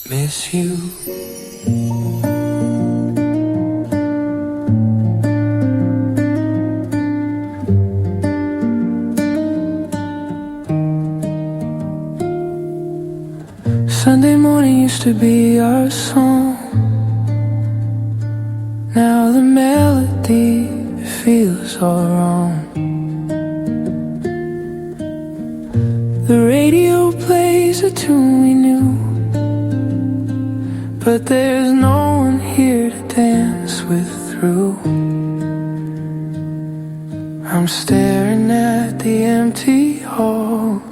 miss you. Sunday morning used to be our song. Now the melody feels all wrong. The radio plays a tune we knew, but there's no one here to dance with through. I'm staring at the empty hall,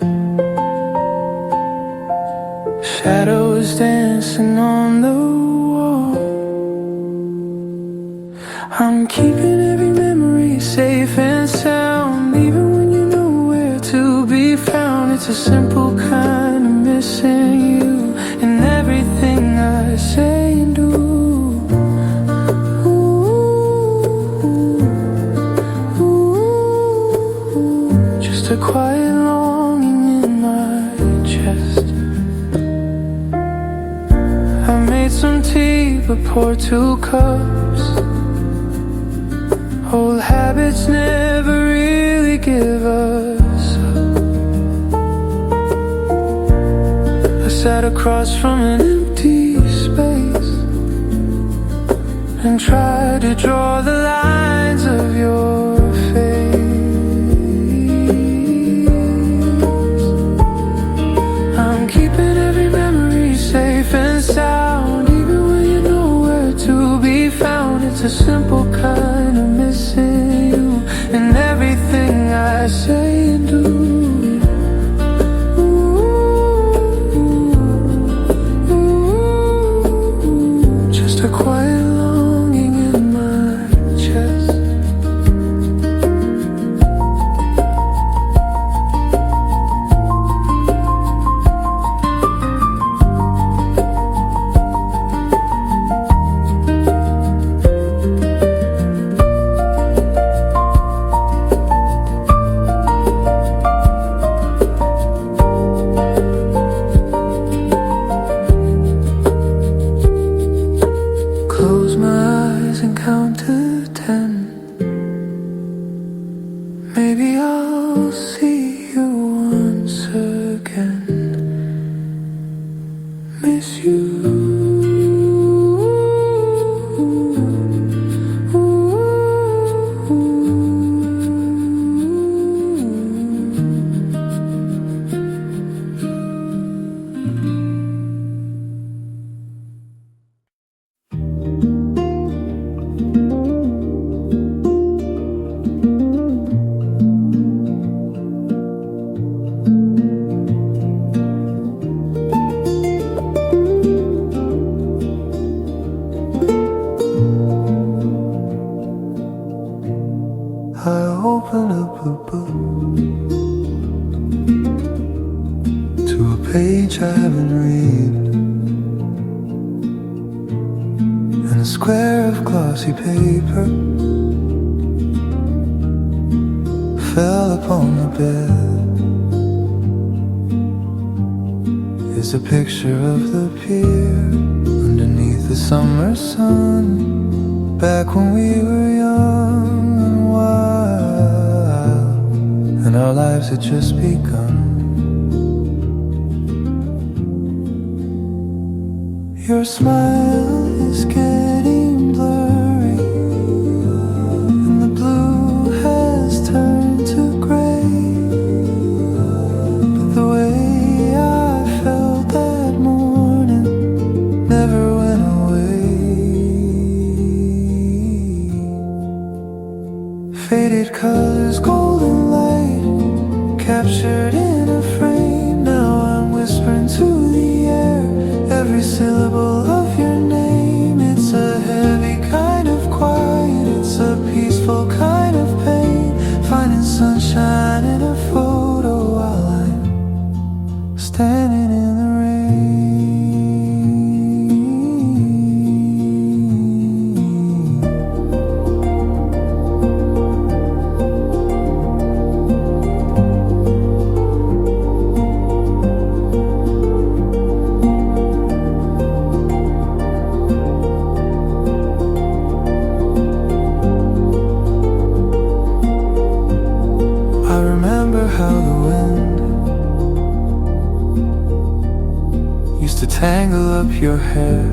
shadows dancing on the wall. I'm keeping every memory safe and sound, even when you're nowhere to be found. It's a simple kind of missing you in everything I say and do. Just a quiet longing in my chest. I made some tea but poured 2 cups. Old habits never really give us up. I sat across from an empty space and tried to draw the lines of your face. I'm keeping every memory safe and sound, even when you're nowhere to be found. It's a simple kind of missing you in everything I say and do. Just a quiet longing in my chest. Close my eyes and count to 10. Maybe I'll see you once again. Miss you. I open up a book to a page I haven't read, and a square of glossy paper fell upon the bed. Is a picture of the pier underneath the summer sun, back when we were young and wild, and our lives had just begun. Your smile is getting blurry, and the blue has turned to gray, but the way I felt that morning never went away. Faded colors, golden light, captured in a frame. Now I'm whispering to the air every syllable of your name. It's a heavy kind of quiet, it's a peaceful kind of pain, finding sunshine in a photo while I'm standing in the rain. to tangle up your hair.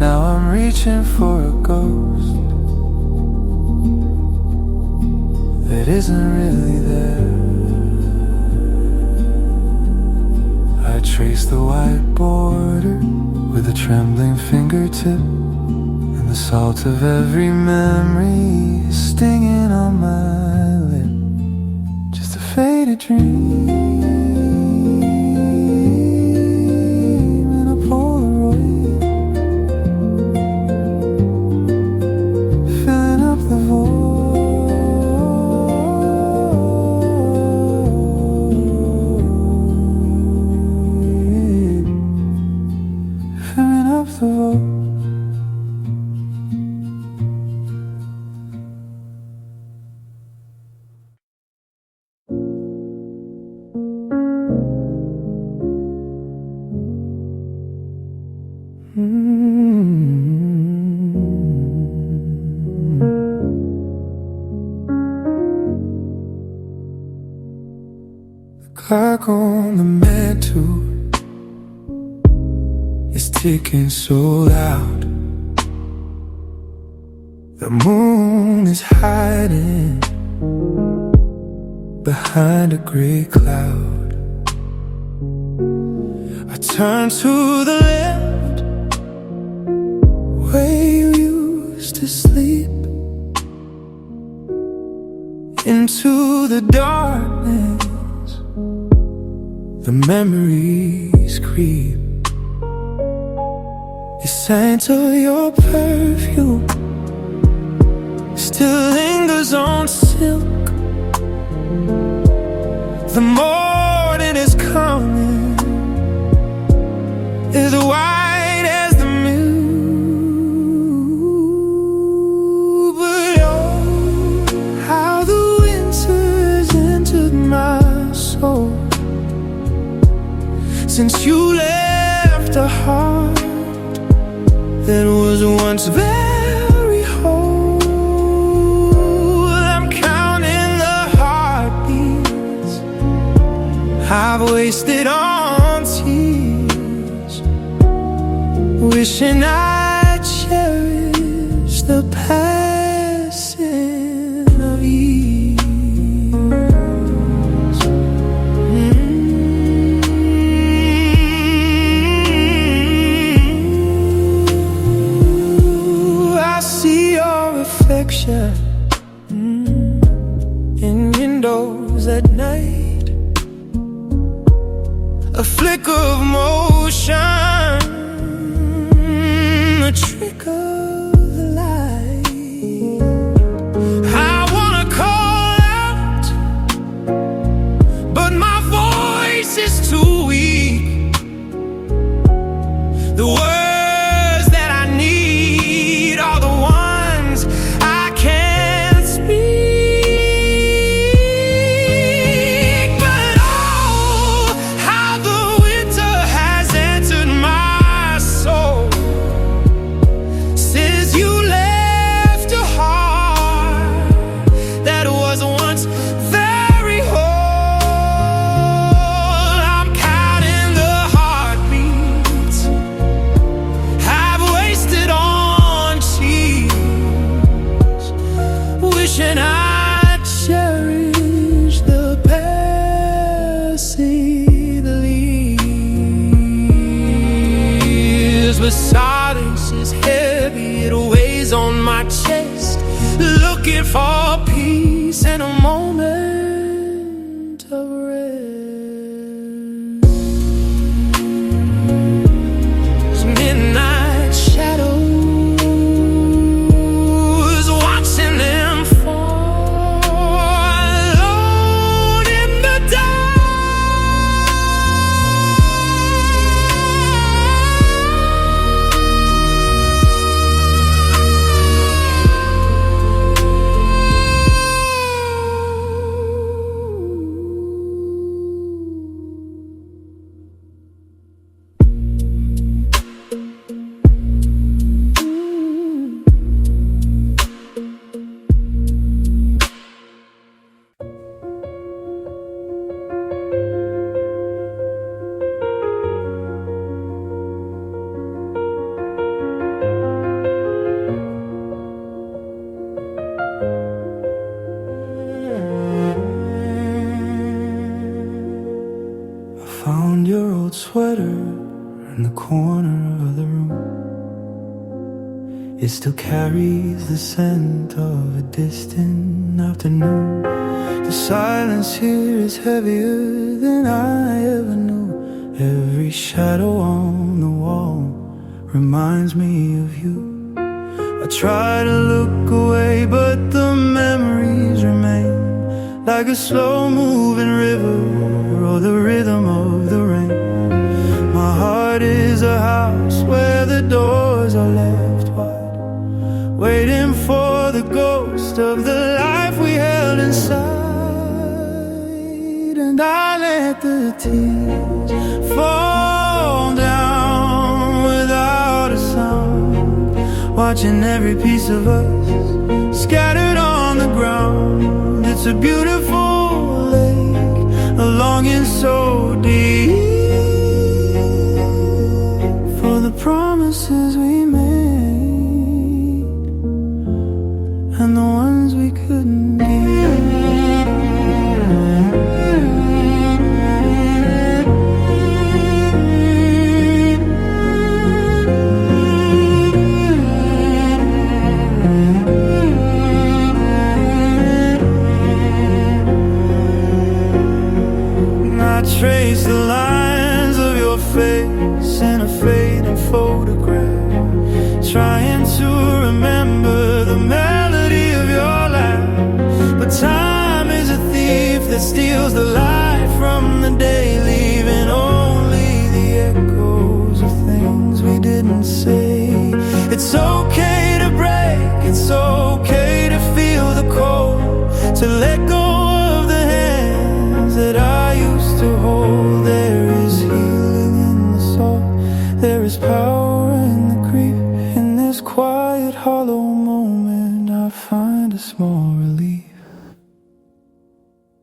Now I'm reaching for a ghost that isn't really there. I trace the white border with a trembling fingertip, and the salt of every memory is stinging on my lip. Just a faded dream in a Polaroid, filling up the void, filling up the void. The clock on the mantle is ticking so loud. The moon is hiding behind a gray cloud. I turn to the left, where you used to sleep, into the darkness. The memories creep. The scent of your perfume still lingers on silk. The morning is coming, is white as the moon. But oh, how the winter's entered my soul. Since you left a heart that was once very whole, I'm counting the heartbeats I've wasted on tears, wishing I'd cherish the passing of years. I see your reflection in windows at night, a flick of motion, a trick of the light. I wanna call out, but my voice is too weak. The words that I need are the ones I can't speak. But oh, how the winter has entered my soul. Since you left a heart that was once very whole, I'm counting the heartbeats I've wasted on tears, wishing I'd cherish the passing leaves. But silence is heavy, it weighs on my chest, looking for peace and a moment of rest. Midnight shadows, watching them fall alone in the dark. found your old sweater in the corner of the room. It still carries the scent of a distant afternoon. The silence here is heavier than I ever knew. Every shadow on the wall reminds me of you. I try to look away, but the memories remain, like a slow-moving river or the rhythm of the rain. My heart is a house where the doors are left wide, waiting for the ghost of the life we held inside. And I let the tears fall down without a sound, watching every piece of us scattered on the ground. It's a beautiful lake, a longing so deep for the promises we made and the ones we couldn't trace the lines of your face in a fading photograph, trying to remember the melody of your laugh. But time is a thief that steals the light from the day, leaving only the echoes of things we didn't say. It's okay to break, it's okay to feel the cold, to let go of the hands that I used to hold. There is healing in the soft, there is power in the grief. In this quiet, hollow moment, I find a small relief.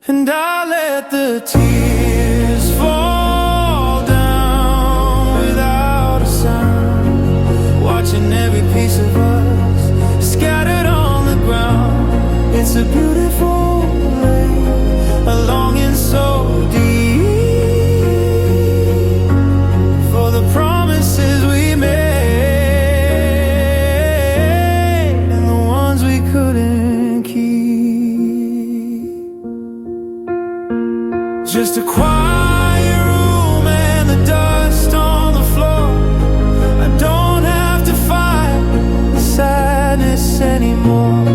And I let the tears fall down without a sound, watching every piece of us scattered on the ground. It's a beautiful lake, a longing so deep for the promises we made and the ones we couldn't keep. Just a quiet room and the dust on the floor. I don't have to fight the sadness anymore.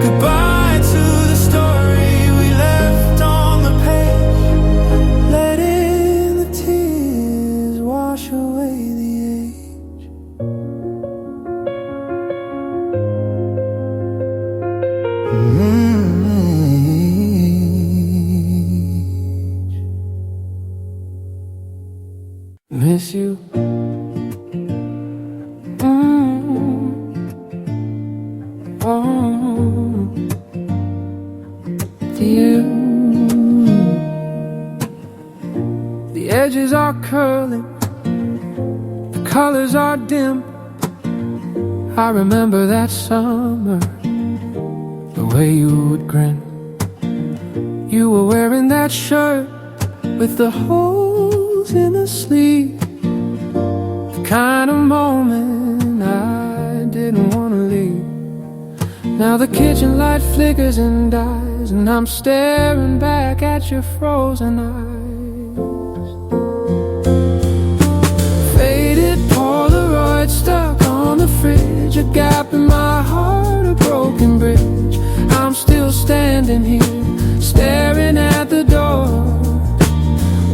Goodbye to the story we left on the page, letting the tears wash away the age. Miss you. You. The edges are curling, the colors are dim. I remember that summer, the way you would grin. You were wearing that shirt with the holes in the sleeve, the kind of moment I didn't want to leave. Now the kitchen light flickers and dies, and I'm staring back at your frozen eyes. Faded Polaroids stuck on the fridge, a gap in my heart, a broken bridge. I'm still standing here, staring at the door,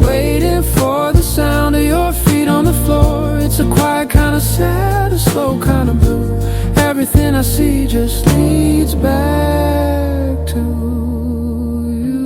waiting for the sound of your feet on the floor. It's a quiet kind of sad, a slow kind of blue. Everything I see just leads back to you.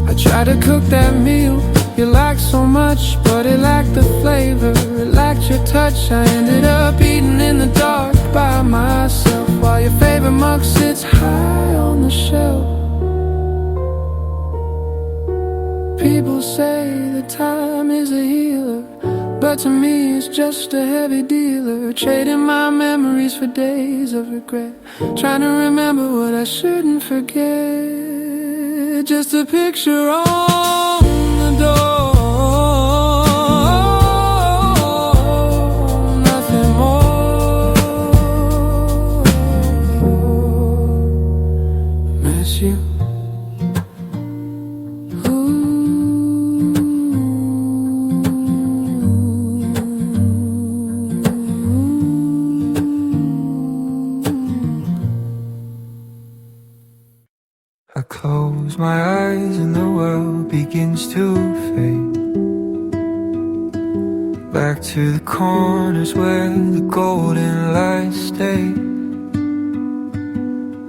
I tried to cook that meal you liked so much, but it lacked the flavor, it lacked your touch. I ended up eating in the dark by myself, while your favorite mug sits high on the shelf. People say that time is a healer, but to me it's just a heavy dealer, trading my memories for days of regret, trying to remember what I shouldn't forget. Just a picture on the door, nothing more. Miss you. I close my eyes and the world begins to fade, back to the corners where the golden lights stay.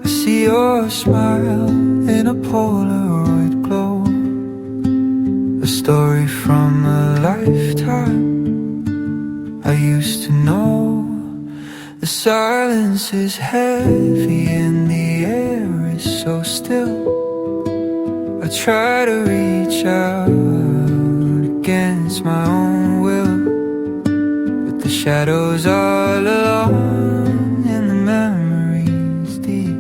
I see your smile in a Polaroid glow, a story from a lifetime I used to know. The silence is heavy and the air is so still. I try to reach out against my own will, but the shadows all along and the memories deep,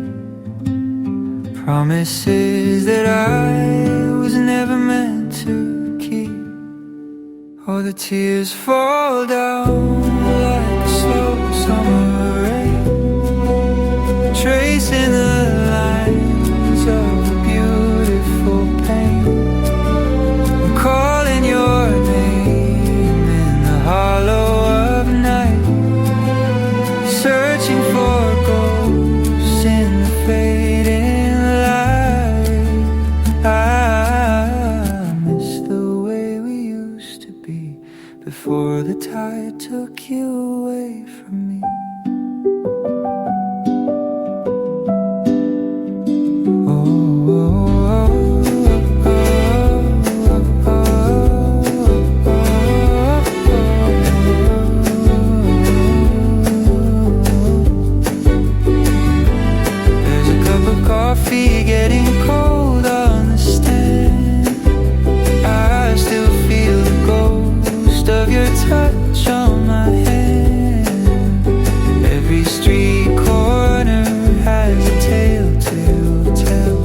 promises that I was never meant to keep. Oh, the tears fall down like a slow summer rain, tracing the lines of a beautiful pain. I'm calling your name in the hollow of night, searching for ghosts in the fading light. I miss the way we used to be before the tide took you away from me. Getting cold on the stand, I still feel the ghost of your touch on my hand. Every street corner has a tale to tell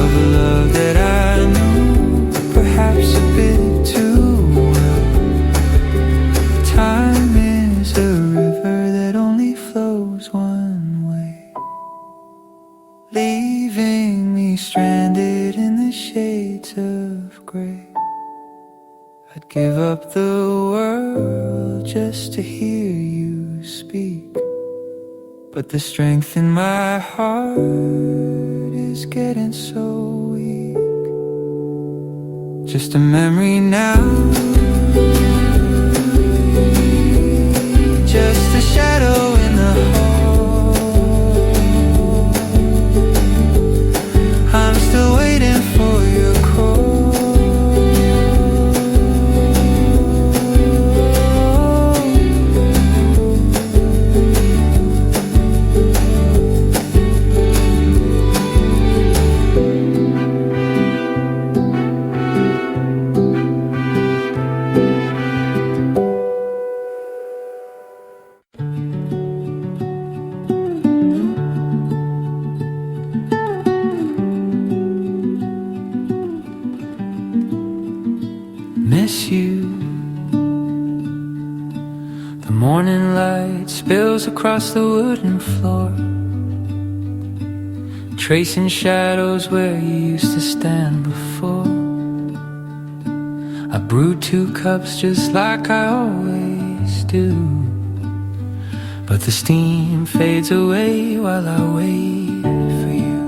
of a love that I knew perhaps a bit too well. Time is a river that only flows one way, leaving me stranded in the shades of grey. I'd give up the world just to hear you speak, but the strength in my heart is getting so weak. Just a memory now, just a shadow in the hall. I'm still waiting for your call. Miss you. The morning light spills across the wooden floor, tracing shadows where you used to stand before. I brewed 2 cups just like I always do, but the steam fades away while I wait for you.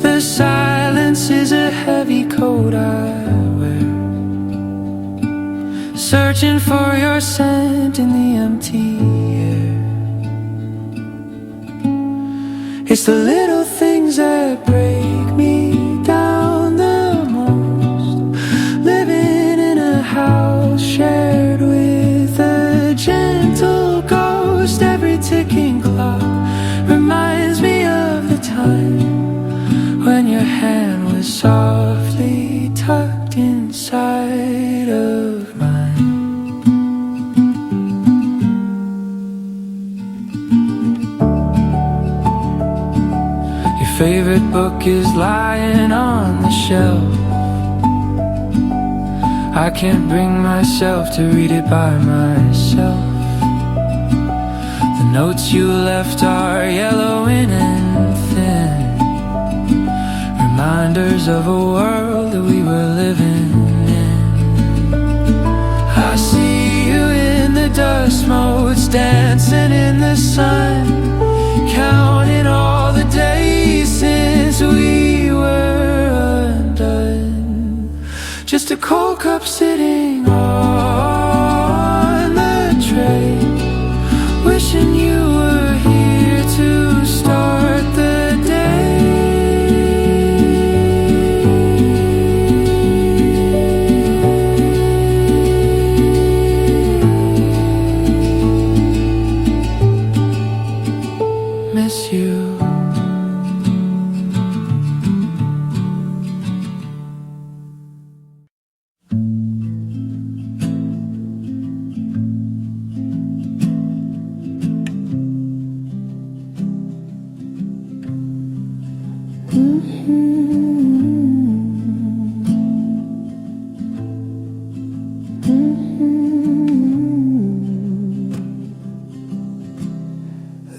The silence is a heavy coat I wear, searching for your scent in the empty air. It's the little things that break me down the most, living in a house shared with a gentle ghost. Every ticking clock reminds me of the time when your hand was softly tucked inside of mine. favorite book is lying on the shelf. I can't bring myself to read it by myself. The notes you left are yellowing and thin, reminders of a world that we were living in. I see you in the dust motes, dancing in the sun, counting all the days since we were undone. Just a cold cup sitting on the tray, wishing you were here to start the day. Miss you.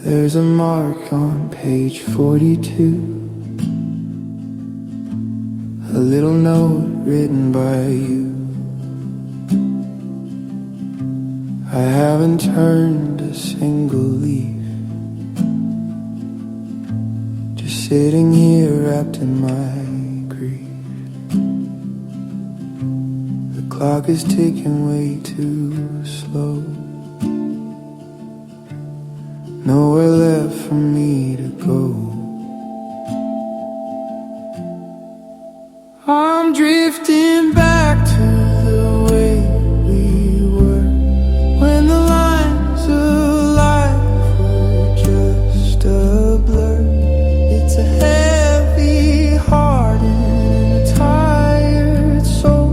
There's a mark on page 42, a little note written by you. I haven't turned a single leaf, just sitting here wrapped in my grief. The clock is ticking way too slow, nowhere left for me to go. I'm drifting back to the way we were, when the lines of life were just a blur. It's a heavy heart and a tired soul,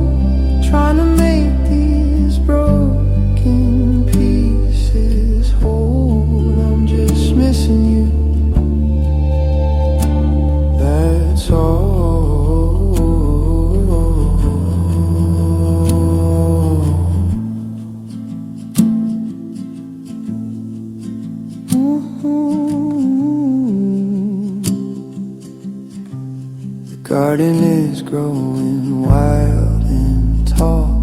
trying to make these broken pieces whole. I'm just missing you, that's all. The garden is growing wild and tall,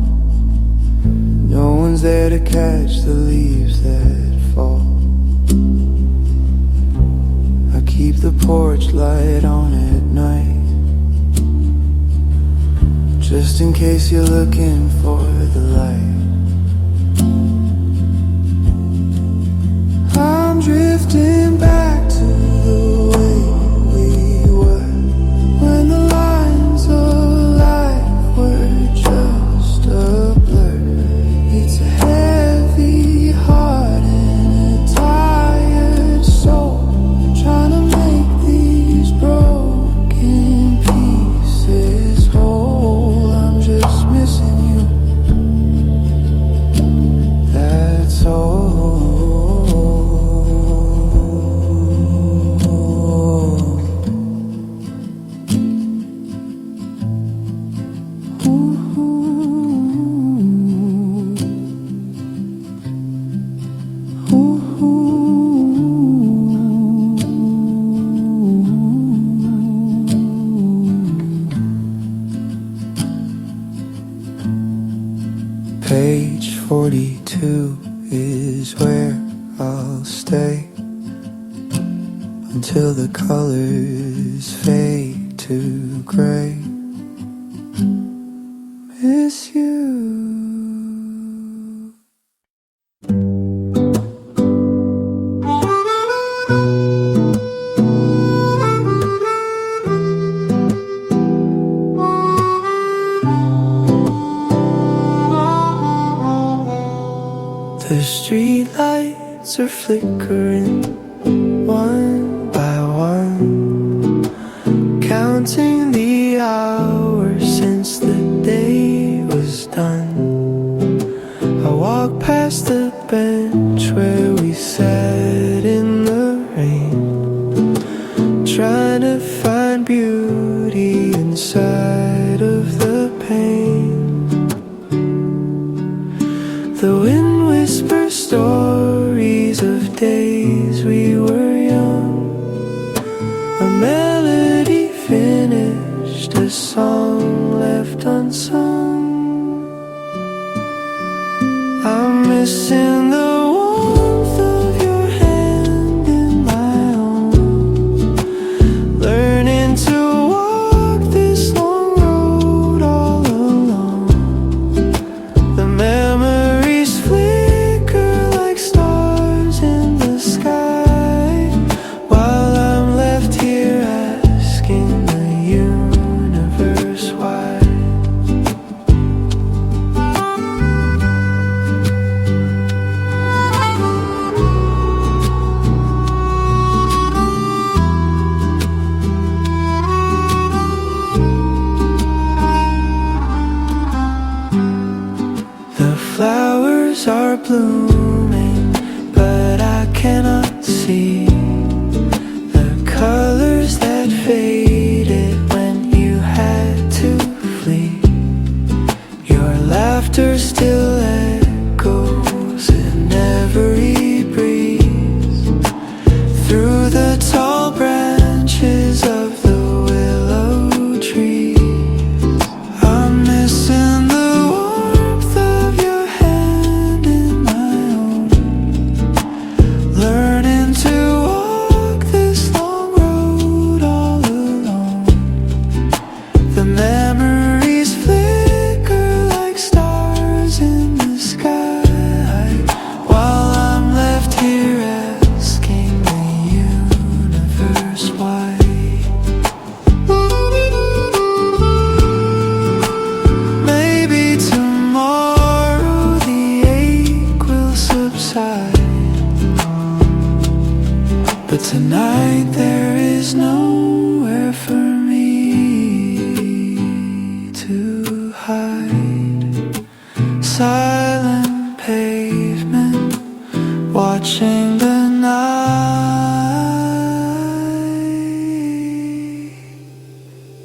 no one's there to catch the leaves that fall. I keep the porch light on at night, just in case you're looking for the light. I'm drifting back to the way we were, when the lines of life were just a blur. It's a heavy heart and a tired soul, trying to make these broken pieces whole. I'm just missing you, that's all. Page 42 is where I'll stay until the colors fade to gray. Miss you. The street lights are flickering one by one, counting the hours since the day was done. I walk past the bench where we sat in the rain, trying to find beauty inside of the pain. The wind whispers stories of days we were young. A melody finished, a song left unsung. I'm missing the warmth of your hand in my own. Learning to walk this long road all alone. The memories flicker like stars in the sky, while I'm left here asking the universe why. The flowers are blooming, but I cannot see the colors that faded when you had to flee. Your laughter still echoes in every breeze, through the tall branches of the willow tree. I'm missing the warmth of your hand in my own. Learning to walk this long road all alone. The memories flicker like stars in the sky, while I'm left here asking the universe why. Maybe tomorrow the ache will subside, but tonight there is nowhere for me to hide. Silent pavement, watching the night,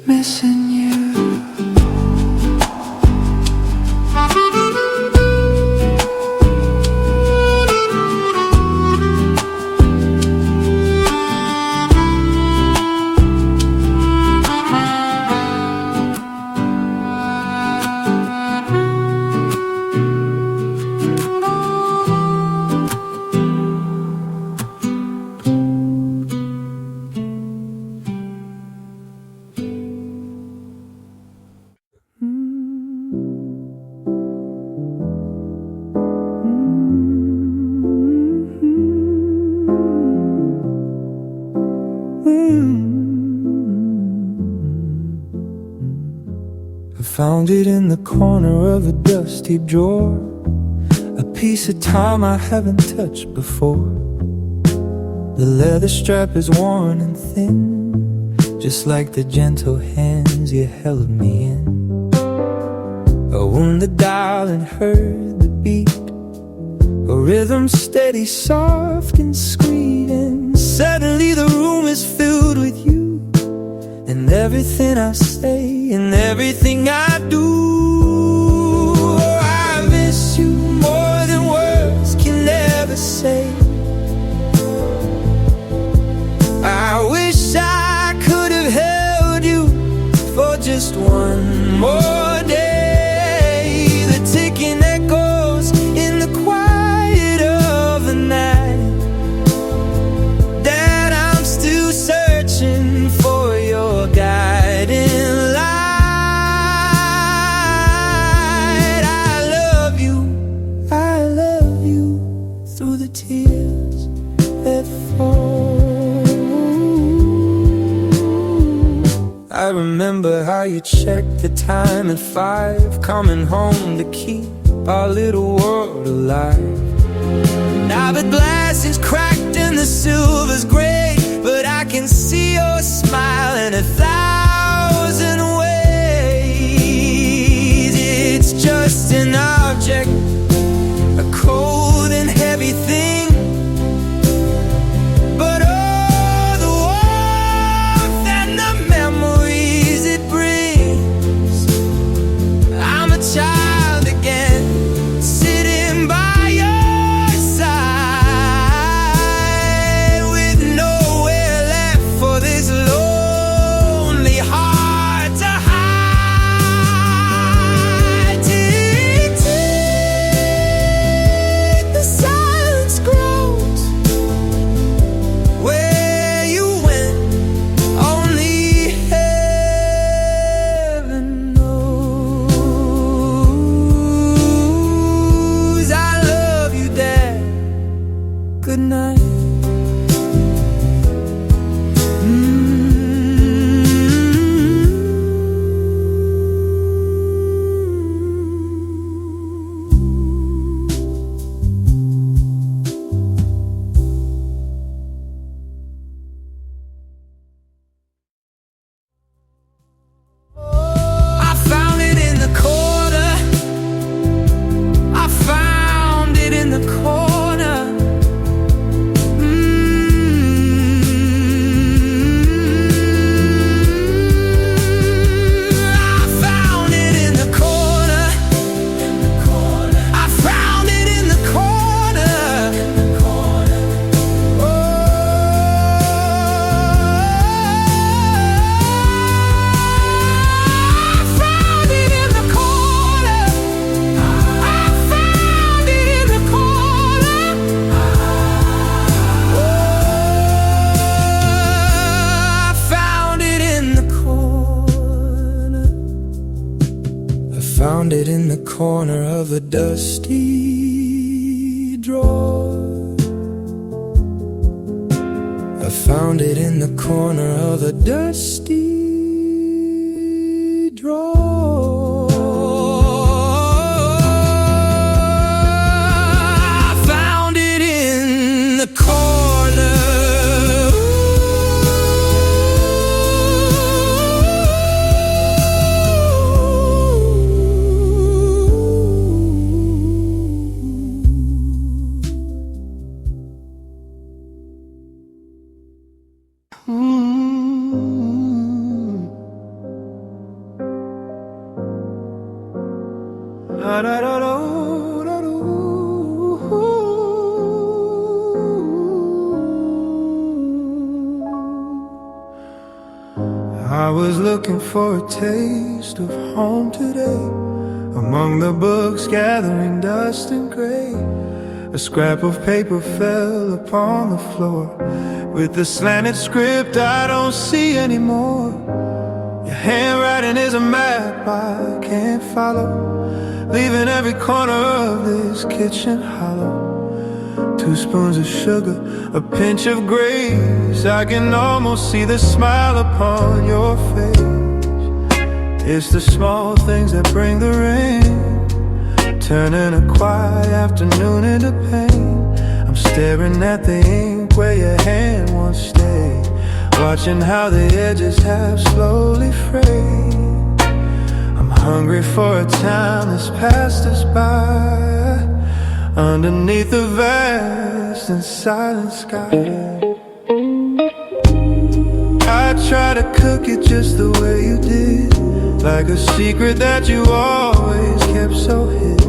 missing you. I found it in the corner of a dusty drawer, a piece of time I haven't touched before. The leather strap is worn and thin, just like the gentle hands you held me in. A wounded darling heard the beat, a rhythm steady, soft and sweet, and suddenly the room is filled with you. And everything I say and everything I do, oh, I miss you more than words can ever say. I wish I could have held you for just one more day. The ticking echoes in the quiet of the night, that I'm still searching for your guiding light. I love you through the tears that fall. I remember how you checked the time at 5, coming home to keep our little world alive. Now the glass is cracked and the silver's gray, but I can see your smile in 1,000 ways. It's just an object, a cold and heavy thing, but all the warmth and the memory corner of a dusty drawer. I found it in the corner of a dusty drawer. I found it in the corner. I was looking for a taste of home today, among the books gathering dust and gray. A scrap of paper fell upon the floor, with the slanted script I don't see anymore. Your handwriting is a map I can't follow, leaving every corner of this kitchen hollow. 2 spoons of sugar, a pinch of grace, I can almost see the smile upon your face. It's the small things that bring the rain, turning a quiet afternoon into pain. I'm staring at the ink where your hand once stayed, watching how the edges have slowly frayed. I'm hungry for a time that's passed us by, underneath the vast and silent sky. I try to cook it just the way you did, like a secret that you always kept so hid.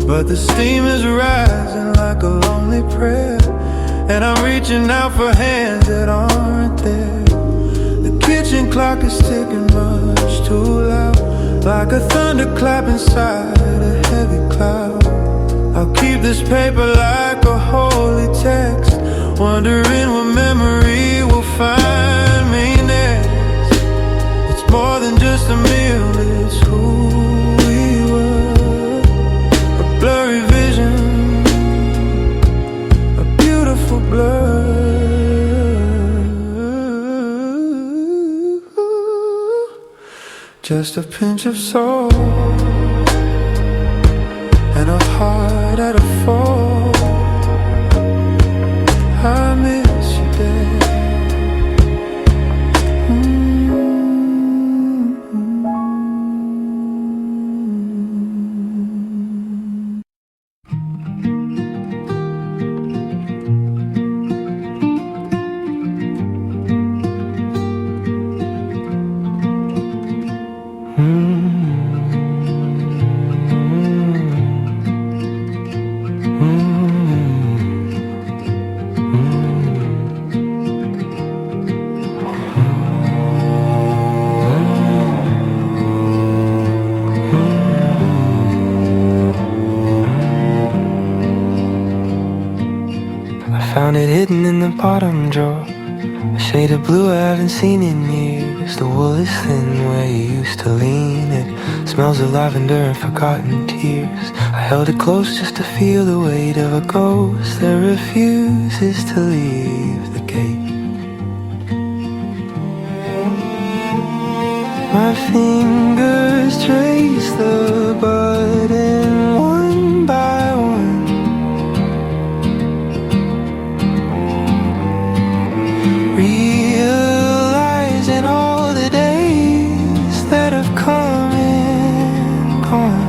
But the steam is rising like a lonely prayer, and I'm reaching out for hands that aren't there. The kitchen clock is ticking much too loud, like a thunderclap inside a heavy cloud. I'll keep this paper like a holy text, wondering what memory will find me next. It's more than just a meal, it's who we were. A blurry vision, a beautiful blur. Just a pinch of salt and a heart at a fall. I miss you, Dad. Found it hidden in the bottom drawer, a shade of blue I haven't seen in years. The wool is thin where you used to lean. It smells of lavender and forgotten tears. I held it close just to feel the weight of a ghost that refuses to leave the gate. My fingers trace the button one by one, realizing all the days that have come and gone.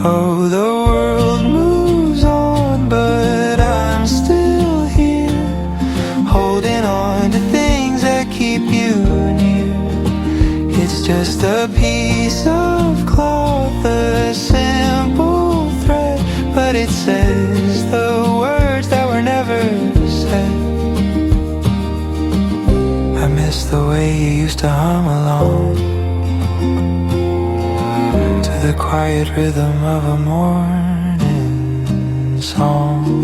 Oh, the world moves on, but I'm still here, holding on to things that keep you near. It's just a piece of cloth, a simple thread, but it says the words that were never said. I miss the way you used to hum along to the quiet rhythm of a morning song.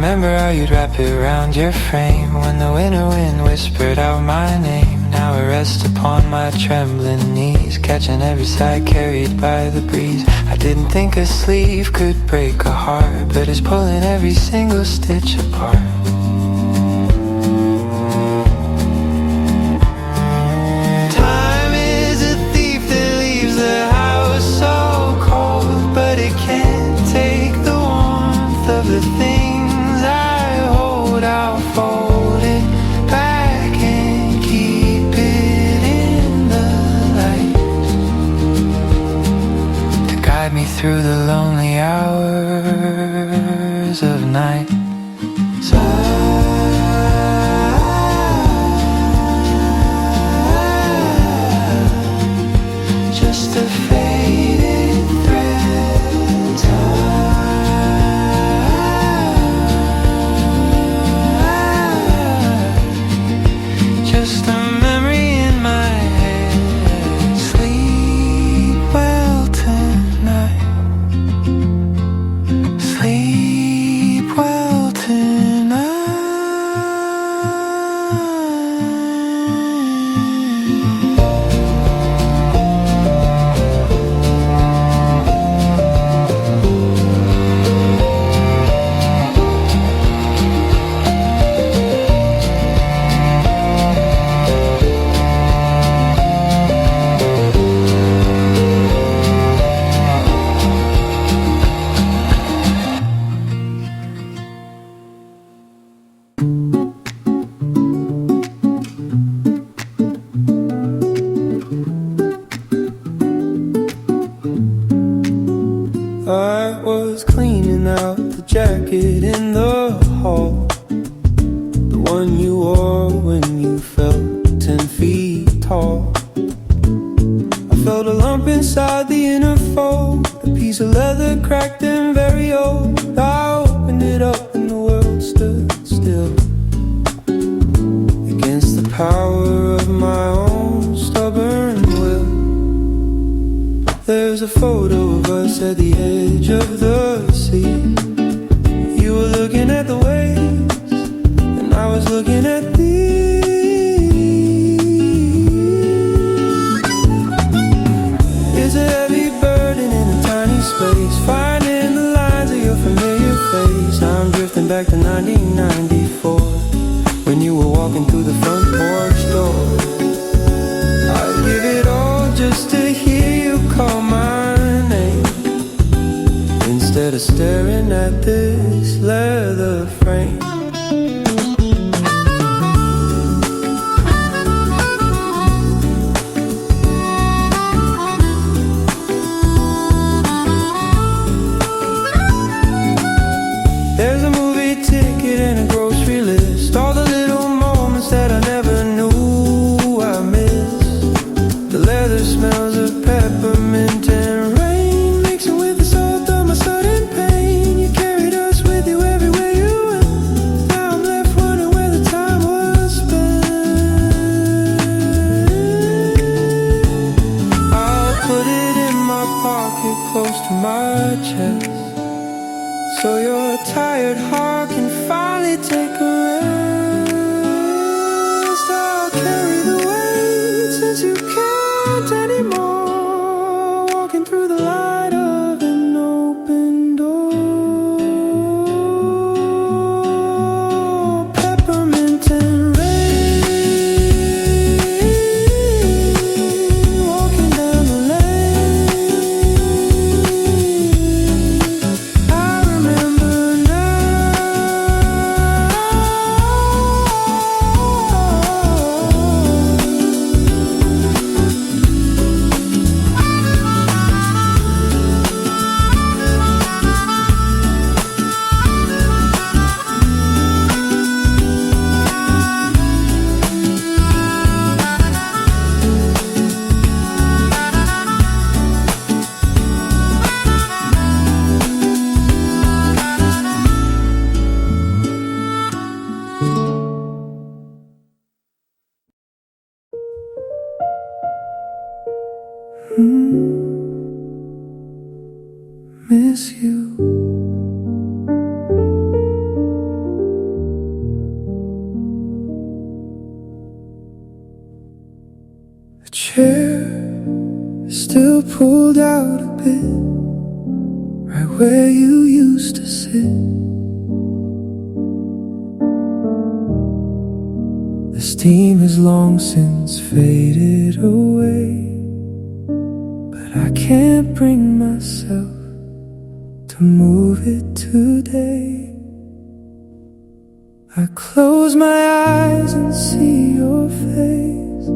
remember how you'd wrap it around your frame when the winter wind whispered out my name. Now I rest upon my trembling knees, catching every sigh carried by the breeze. I didn't think a sleeve could break a heart, but it's pulling every single stitch apart. Time is a thief that leaves the house so cold, but it can't take the warmth of the things I hold. I'll fold it back and keep it in the light to guide me through the lonely hours of night. So just a faded thread, just a memory in my head. Sleep well tonight, sleep well tonight. I was cleaning out the jacket in the hall, the one you wore when you felt 10 feet tall. I felt a lump inside the inner fold, a piece of leather cracked and very old. I opened it up and the world stood still against the power of my own stubborn will. There's a photo of us at the edge of the sea. You were looking at the waves and I was looking at thee. It's a heavy burden in a tiny space, finding the lines of your familiar face. Now I'm drifting back to 1994, when you were walking through the front porch door. I'd give it all just to hear you call my name, instead of staring at this leather frame. There's a movie ticket and a grocery list, all the little moments that I never knew I missed. The leather smells of peppermint and rain, mixing with the salt of my sudden pain. You carried us with you everywhere you went. chair is still pulled out a bit, right where you used to sit. The steam has long since faded away, but I can't bring myself to move it today. I close my eyes and see your face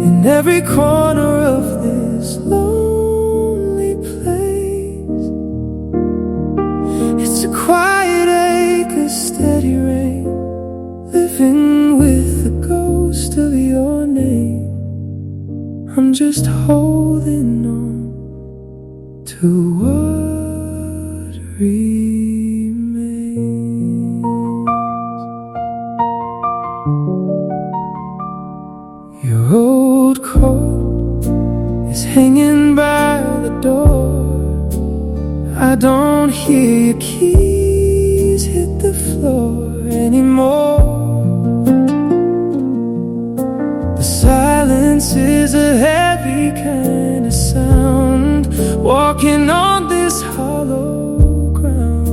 in every corner of this lonely place. It's a quiet ache, a steady rain, living with the ghost of your name. I'm just holding on to what remains. Your old coat is hanging by the door. I don't hear your keys hit the floor anymore. The silence is a heavy kind of sound, walking on this hollow ground.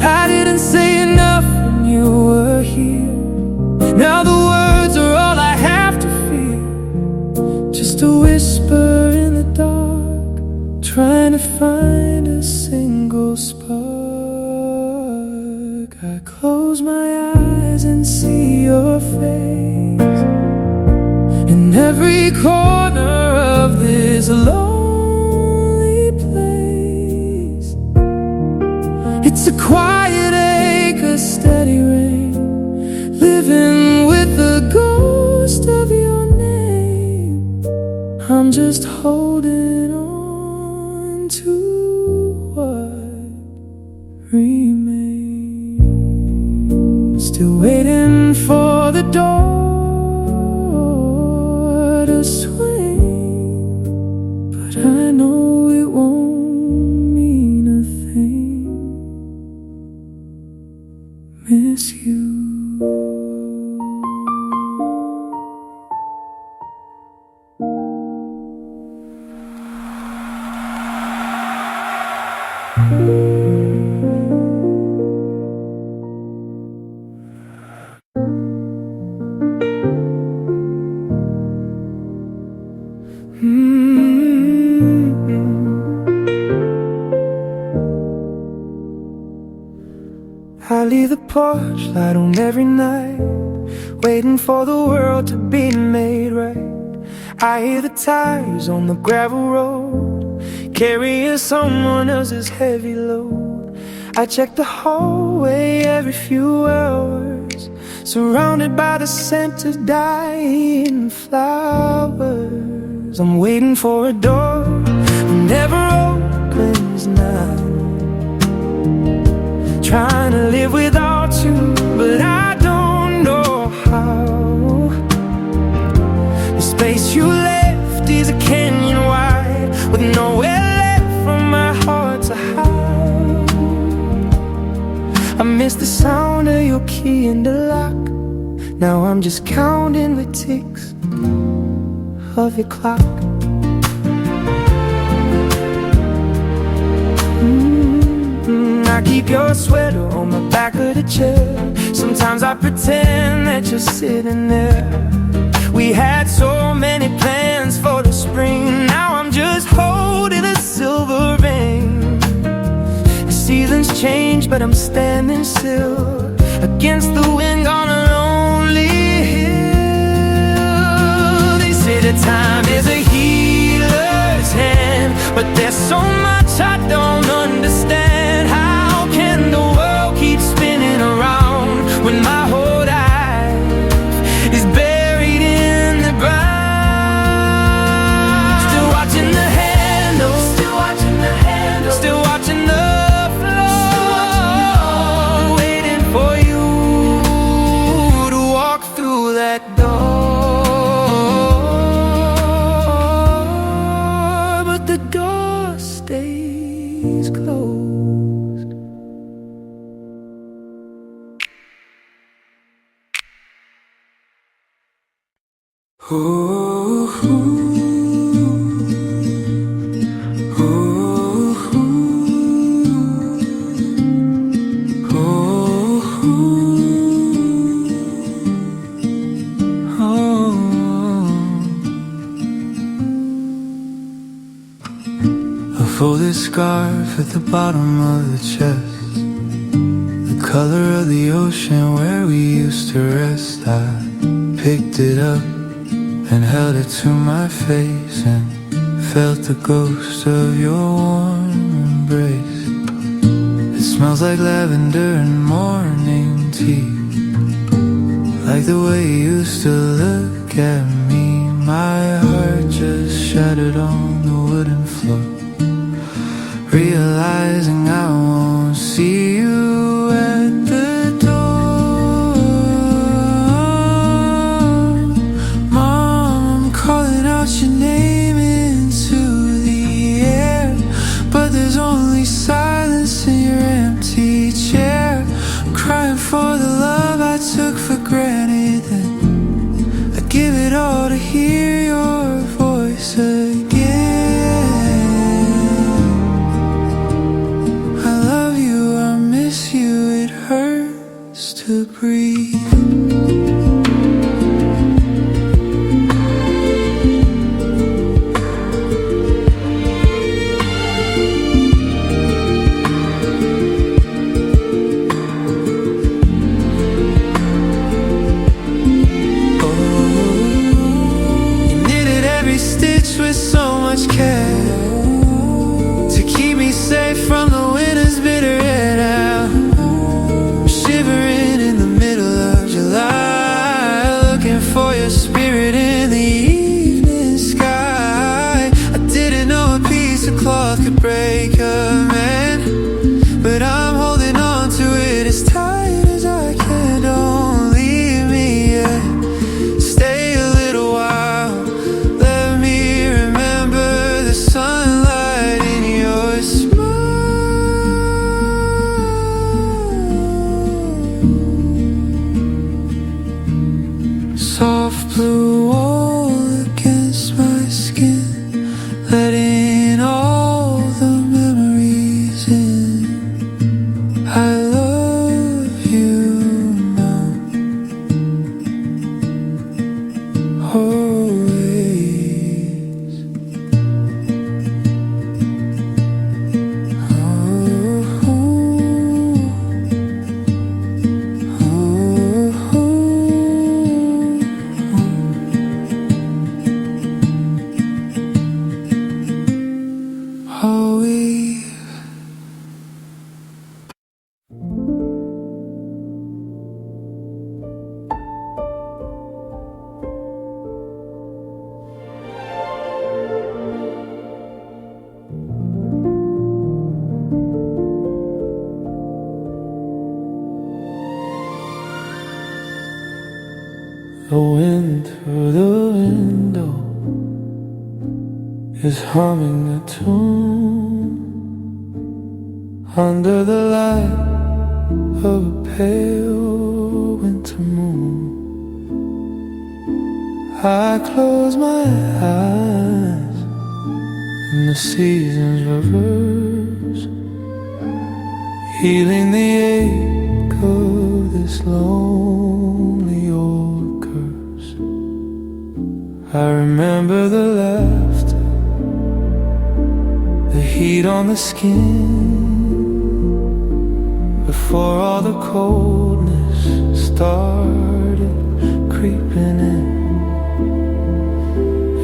I didn't say enough when you were here. Now the words are all I have to fear, just a whisper in the dark, trying to find a single spark. I close my eyes and see your face in every corner of this lonely place. It's a quiet ache, a steady rain, living with the ghost of your name. I'm just holding on to what remains. Still waiting for the door to swing, but I know it won't mean a thing. Miss you. I leave the porch light on every night, waiting for the world to be made right. I hear the tires on the gravel road, carrying someone else's heavy load. I check the hallway every few hours, surrounded by the scent of dying flowers. I'm waiting for a door that never opens now, trying to live without you, but I don't know how. The space you left is a canyon wide, with nowhere left for my heart to hide. I miss the sound of your key in the lock. Now I'm just counting the ticks of your clock. I keep your sweater on the back of the chair. Sometimes I pretend that you're sitting there. We had so many plans for the spring. Now I'm just holding a silver ring. The seasons change, but I'm standing still against the wind on a lonely hill. They say that time is a healer's hand, but there's so much I don't understand. How can the world keep spinning around when my whole life is buried in the ground? Still watching the handle, still watching the handle, still watching the floor, waiting for you to walk through that door. But the door stays Ooh, ooh, ooh, ooh, ooh. A folded scarf at the bottom of the chest, the color of the ocean where we used to rest. I picked it up and held it to my face and felt the ghost of your warm embrace. It smells like lavender and morning tea, like the way you used to look at me. My heart just shattered on the wooden floor, realizing I won't see you at the door. Mom, I'm calling out your name into the air, but there's only silence in your empty chair. I'm crying for the love I took for granted, then I give it all to hear your voice again. I love you, I miss you, it hurts to breathe. With so much care to keep me safe from the winter's bitter air. Now I'm shivering in the middle of July, looking for your spirit in the evening sky. I didn't know a piece of cloth could break a man, but I'm holding on to it as tight as I can. Don't leave me yet, stay a little while. Sunlight in your smile, soft blue wool against my skin, letting all the memories in. I love you now, always. The wind through the window is humming a tune under the light of a pale winter moon. I close my eyes and the seasons reverse, healing the ache of this lonely old curse. I remember the laughter, the heat on the skin, before all the coldness started creeping in.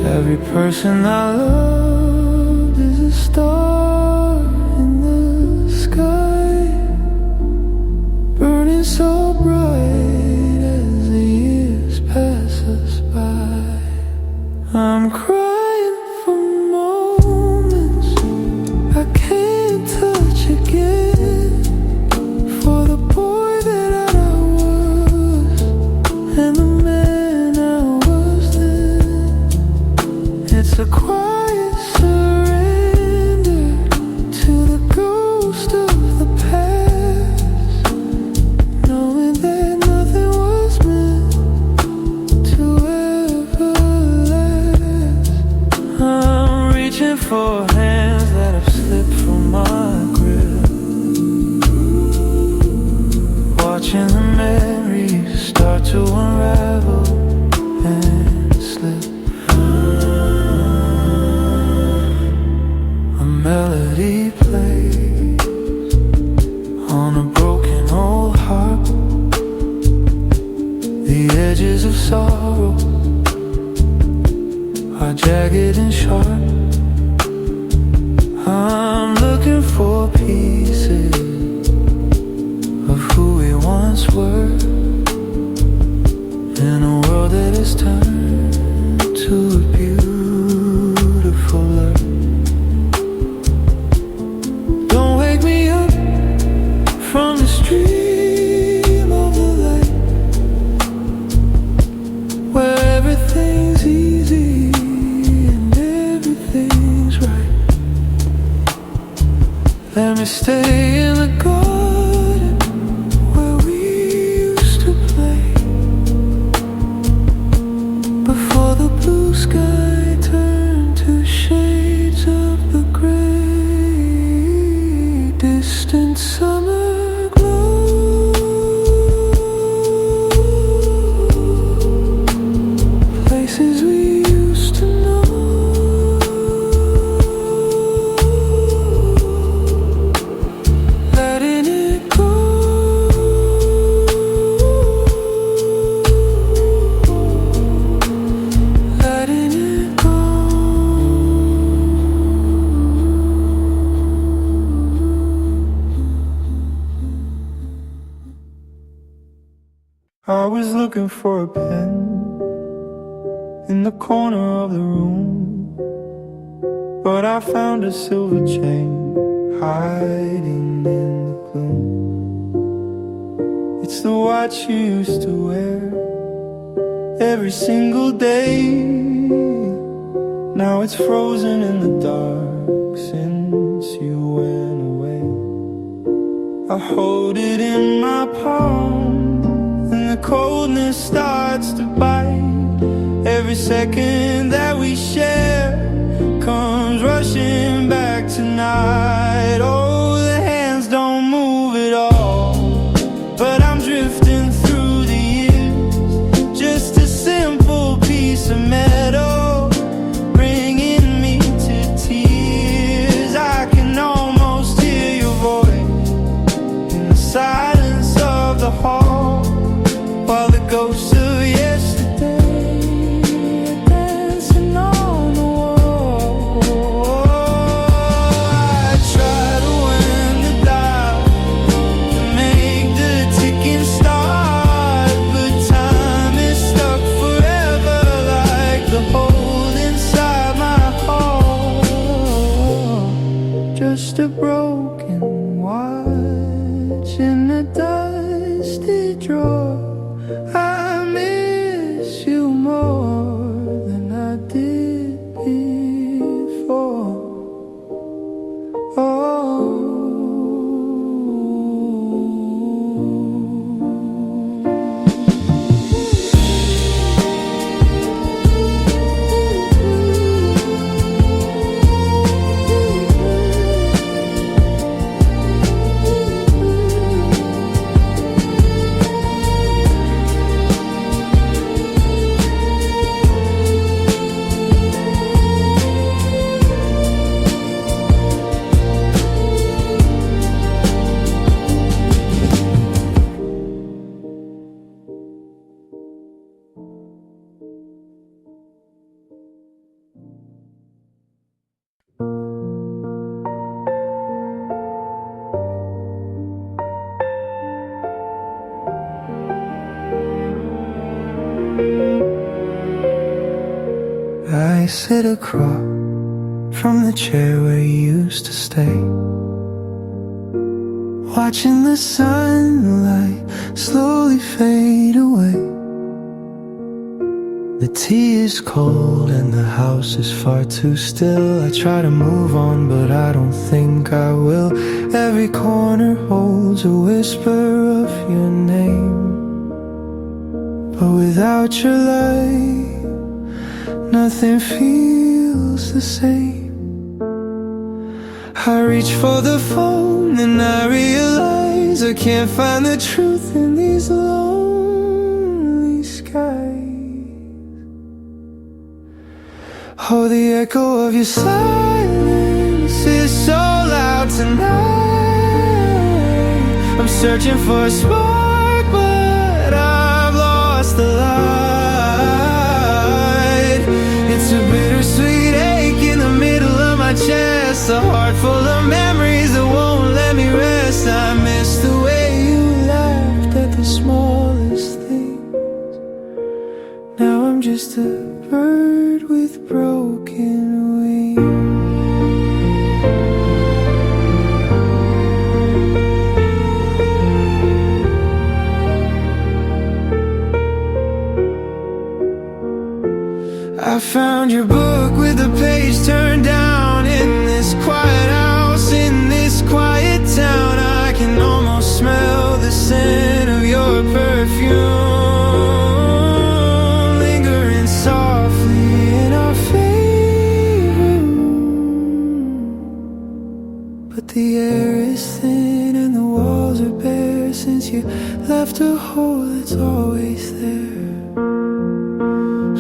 Every person I loved is a star in the sky, burning so bright as the years pass us by. I'm crying for moments I can't touch again, for the boy that I was and the man I was then. It's a quiet surrender getting sharp. I'm looking for pieces of who we once were, in a world that has turned to a beautiful blur. Don't wake me up from the stream of the light, where everything's easy and everything's right. Let me stay in the garden where we used to play, before the blue sky turned to shades of the gray. Distant summer glow, places we used to know. Letting it go, letting it go. I was looking for a pen in the corner of the room, but I found a silver chain hiding in the gloom. It's the watch you used to wear every single day. Now it's frozen in the dark since you went away. I hold it in my palm and the coldness starts to bite. Every second that we share comes rushing back tonight. Oh, the hands don't move at all, but I'm drifting through the years, just a simple piece of metal, bringing me to tears. I can almost hear your voice in the silence of the hall, while the ghosts of yesterday are dancing on the wall. I try to wind the dial to make the ticking start, but time is stuck forever like the hole inside my heart. Just a broken watch in a dusty drawer. I miss you more than I did before. Oh. I sit across from the chair where you used to stay, watching the sunlight slowly fade away. The tea is cold and the house is far too still. I try to move on, but I don't think I will. Every corner holds a whisper of your name, but without your light, nothing feels the same. I reach for the phone and I realize I can't find the truth in these lonely skies. Oh, the echo of your silence is so loud tonight. I'm searching for a spark, but I've lost the light. It's a bittersweet was a bird with broken wings. I found your book with the page turned down in this quiet house, in this quiet town. I can almost smell the scent of your perfume lingering softly in our favorite room. But the air is thin and the walls are bare, since you left a hole that's always there.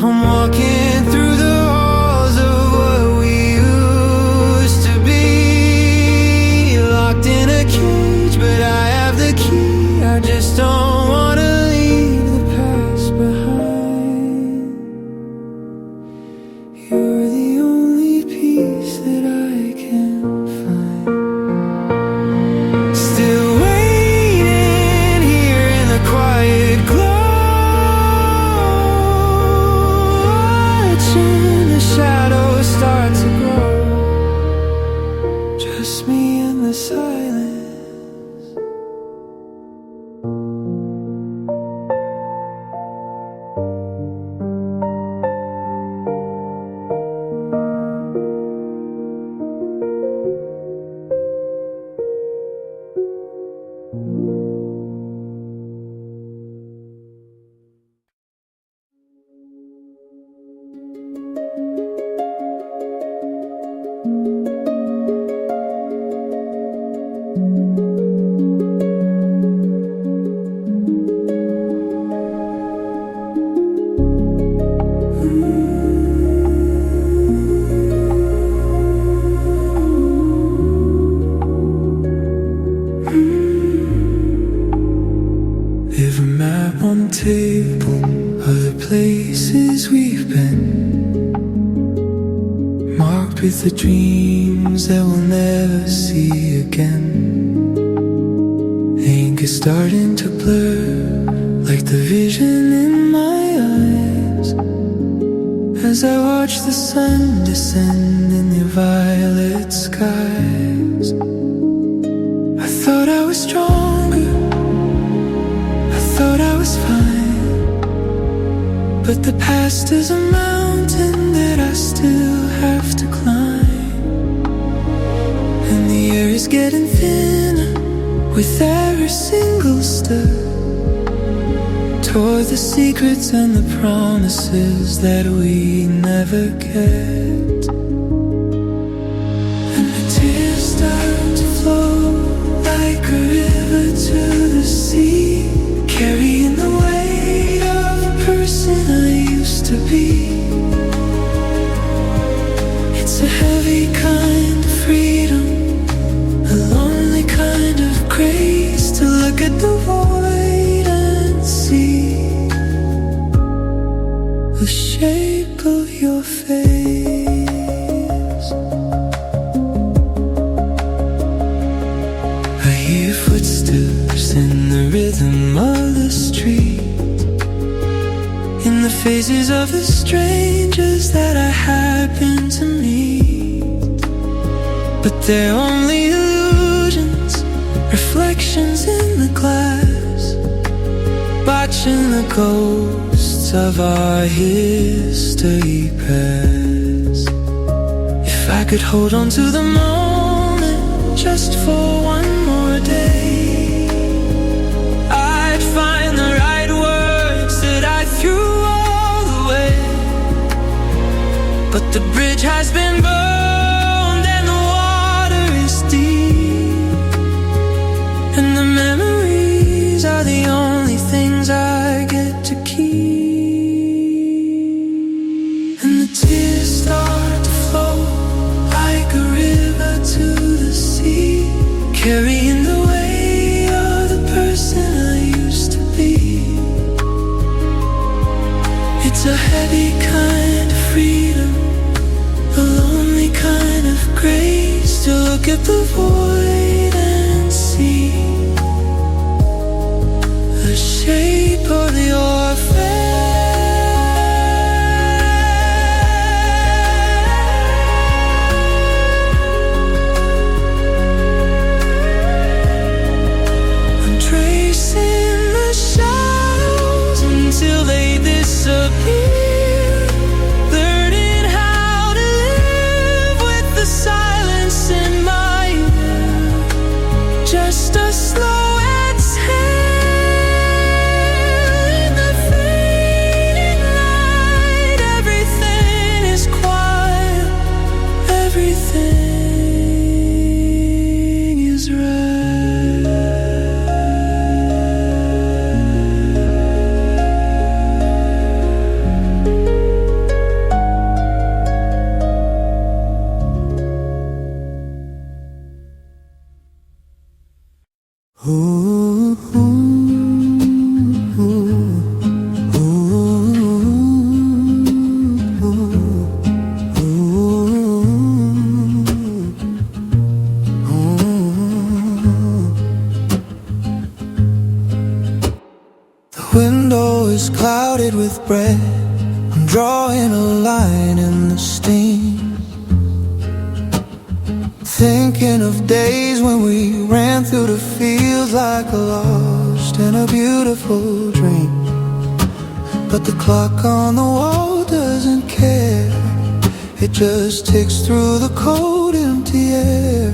I'm walking through the halls of what we used to be, locked in a cage, but I have the key. I just don't wanna leave the past behind. You're the only piece that I can find. Still waiting here in the quiet glow, shadows start to grow, just me and the silence. Leave a map on the table of the places we've been, marked with the dreams that we'll never see again. The ink is starting to blur, like the vision in my eyes, as I watch the sun descend in the violet skies. I thought I was stronger, I thought I was fine, but the past is a mountain that I still have to climb. And the air is getting thinner with every single step toward the secrets and the promises that we never get. And the tears start to flow like a river to the sea, carrying the weight of the person I used to be. It's a heavy kind of freedom, a lonely kind of grace, to look at the void and see the shape of your face. I hear footsteps in the rhythm of the street, in the faces of the strangers that I happen to meet. But they're only illusions, reflections in the glass, watching the ghosts of our history pass. If I could hold on to the moment just for one more day, I'd find the right words that I threw all the way. But the bridge has been burned and the water is deep, and the memories are the only things I get to keep. And the tears start to flow like a river to the sea, carrying the weight of the person I used to be. It's a heavy kind of freedom, a lonely kind of grace, to look at the void and see the shape of your face. Ooh, ooh, ooh, ooh, ooh. The window is clouded with bread. I'm drawing a line in the steam, thinking of days when we ran through the fields like a lost in a beautiful dream. But the clock on the wall doesn't care. It just ticks through the cold, empty air.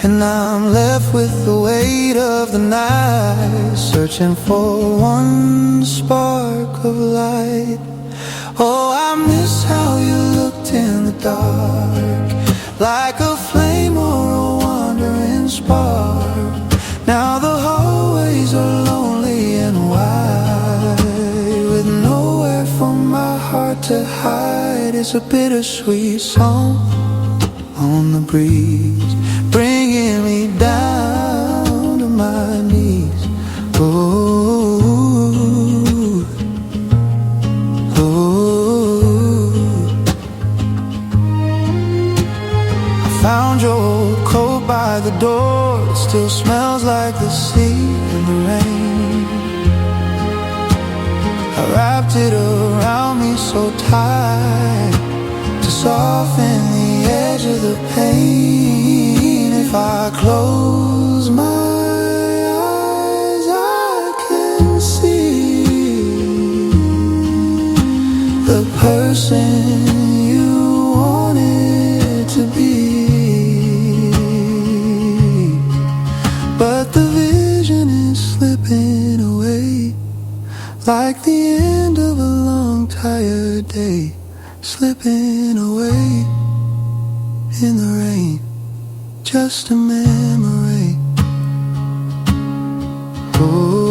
And I'm left with the weight of the night, searching for one spark of light. Oh, I miss how you looked in the dark, like a flame or a wandering spark. Now the hallways are lonely and wide, with nowhere for my heart to hide. It's a bittersweet song on the breeze, bringing me down to my knees. Oh, found your old coat by the door. It still smells like the sea in the rain. I wrapped it around me so tight to soften the edge of the pain. If I close my eyes, I can see the person you wanted to be. But the vision is slipping away, like the end of a long tired day, slipping away in the rain, just a memory. Oh,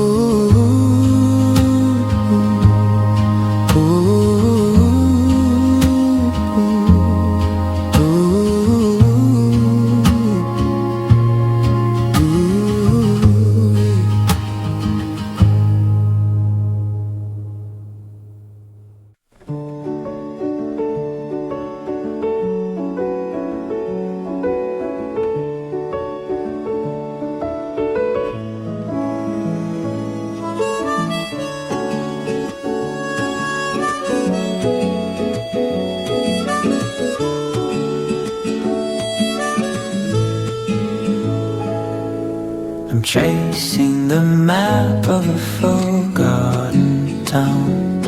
Tracing the map of a forgotten town,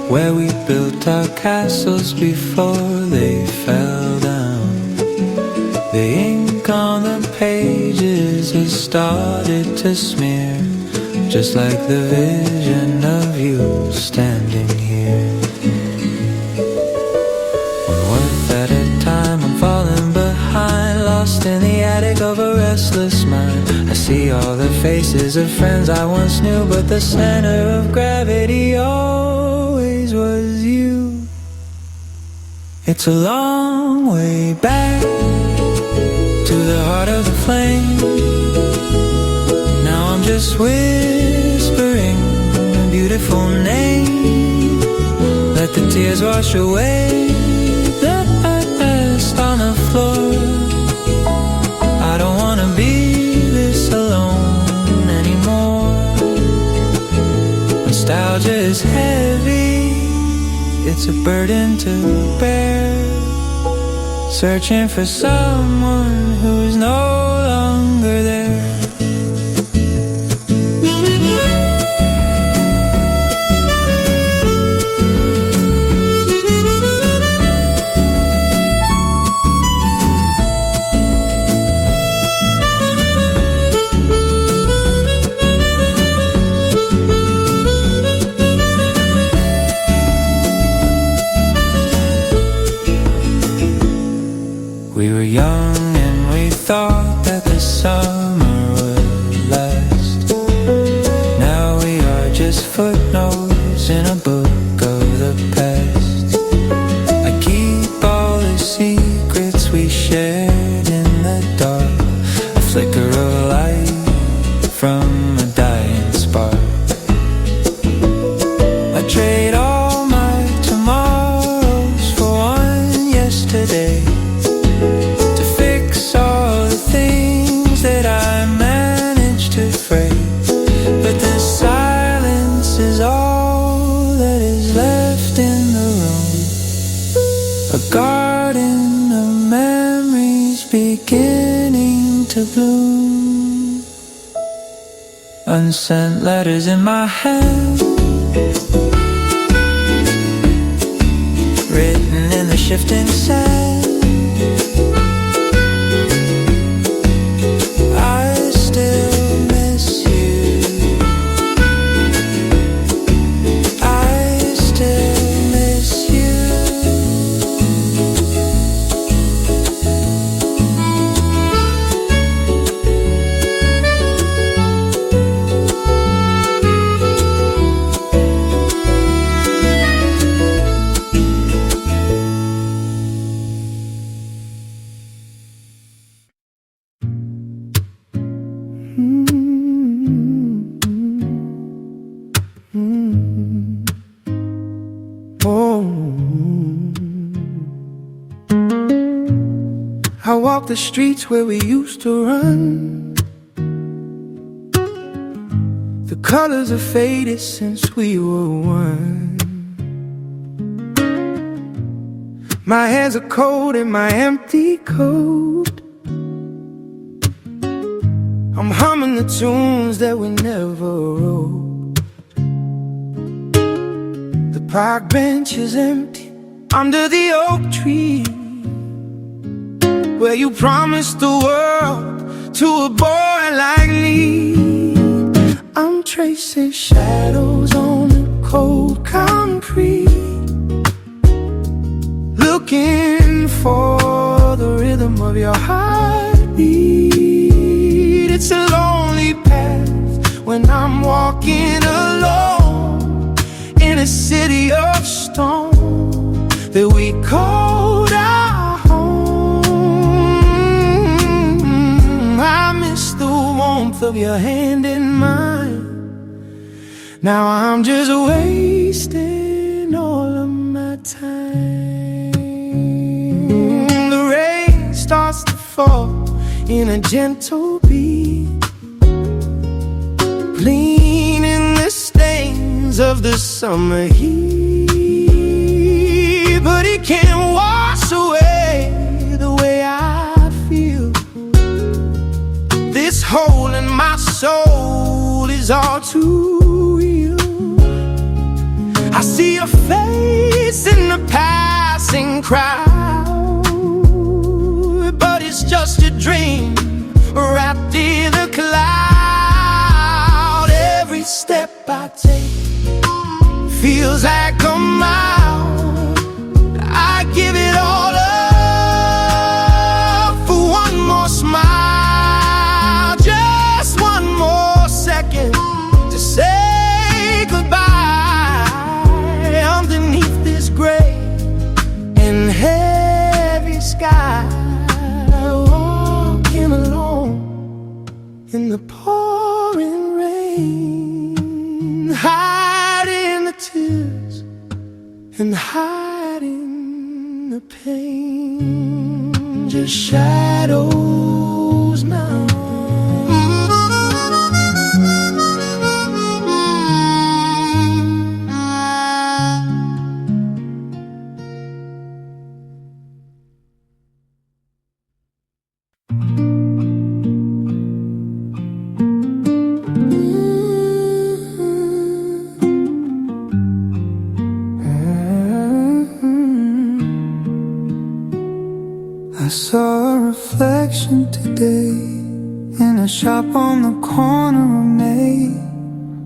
where we built our castles before they fell down. The ink on the pages has started to smear, just like the vision of you standing here. One word at a time, I'm falling behind, lost in the attic of a restless mind. I see all the faces of friends I once knew, but the center of gravity always was you. It's a long way back to the heart of the flame. Now I'm just whispering a beautiful name. Let the tears wash away the dust on the floor. I don't wanna be alone anymore. Nostalgia is heavy, it's a burden to bear, searching for someone who's no longer there. We were young and we thought that the summer would last. Now we are just footnotes in a book of the past. I keep all the secrets we shared in the dark, a flicker of light to bloom. Unsent letters in my hand, written in the shifting sand. I still miss you. I still miss you. I walk the streets where we used to run. The colors have faded since we were one. My hands are cold in my empty coat. I'm humming the tunes that we never wrote. The park bench is empty under the oak tree, where you promised the world to a boy like me. I'm tracing shadows on the cold concrete, looking for the rhythm of your heartbeat. It's a lonely path when I'm walking alone in a city of stone that we called our home. I miss the warmth of your hand in mine. Now I'm just wasting all of my time. The rain starts to fall in a gentle beat, cleaning the stains of the summer heat. But it can't wash away the way I feel. This hole in my soul is all too real. I see your face in the passing crowd, but it's just a dream wrapped in a cloud. Every step I take feels like a mile. I give it all up for one more smile, just one more second to say goodbye. Underneath this gray and heavy sky, walking alone in the pouring rain, hiding the tears and hiding the pain. Just shadows now. I saw a reflection today in a shop on the corner of May.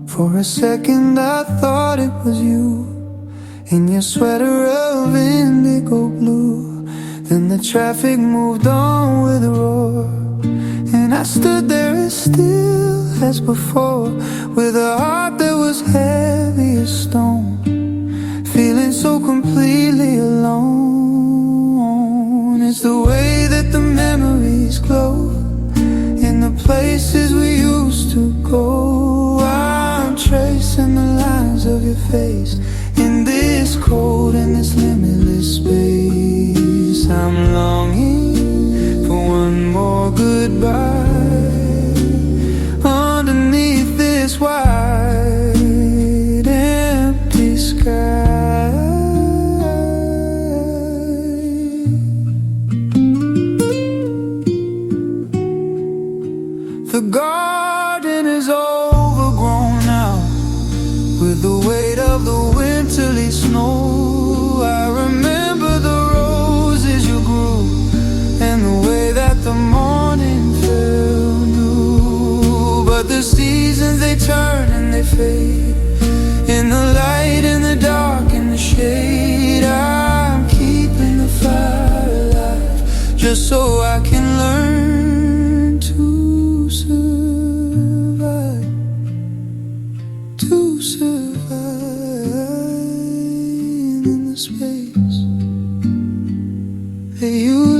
For a second I thought it was you in your sweater of indigo blue. Then the traffic moved on with a roar, and I stood there as still as before, with a heart that was heavy as stone, feeling so completely alone. It's the way that the memories glow in the places we used to go. I'm tracing the lines of your face in this cold and this limitless space. I'm longing for one more goodbye underneath this wide empty sky. The garden is overgrown now with the weight of the winterly snow. I remember the roses you grew and the way that the morning fell new. But the seasons, they turn and they fade, in the light, in the dark, in the shade. I'm keeping the fire alive just so I can learn to survive, to survive in the space that you